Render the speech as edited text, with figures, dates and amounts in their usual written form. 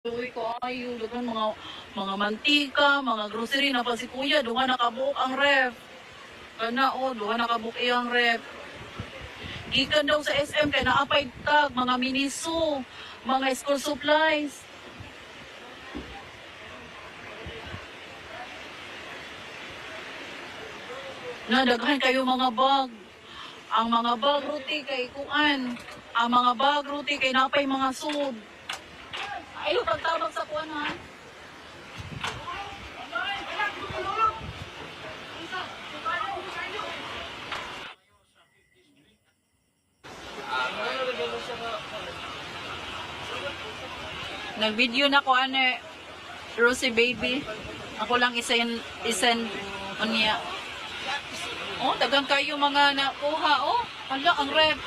Uy ko ayo dagan mga mantika, mga grocery na pa si kuya duha nakabuok ang ref. Kana o duha nakabuok iyang ref. Gikan daw sa SM kay naapay tag mga miniso, mga school supplies. Nadaghan kayo mga bag. Ang mga bag ruti kay kuan. Ang mga bag ruti kay napay mga sud. Ayaw pagtabag sa kuan ha. Nag-video na ko ane Rosie baby. Ako lang isen unya. Oh, dagang kayo mga nakuha oh. Hala ang rep.